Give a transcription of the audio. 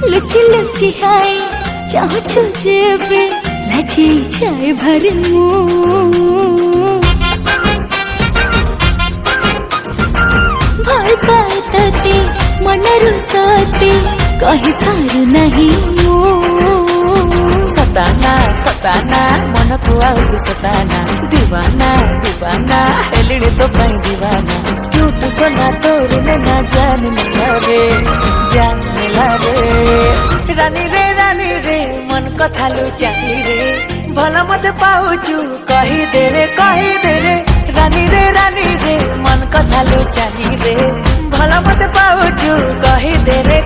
लुचि लुचि हाय चाहछु जेबे लाजी जाए भर भल पाए तते मनरु सते कहि पारु नहीं सताना सताना मन को आउ सताना दीवाना दीवाना हेलिणी तो पाई दीवाना क्यूट सोना तोर ना जान मिला रे रानी रे मन कथा लुचाई रे भल मते पाउचु कही दे रे रानी रे मन कथा लुचाई रे भल मते पाउचु कही दे रे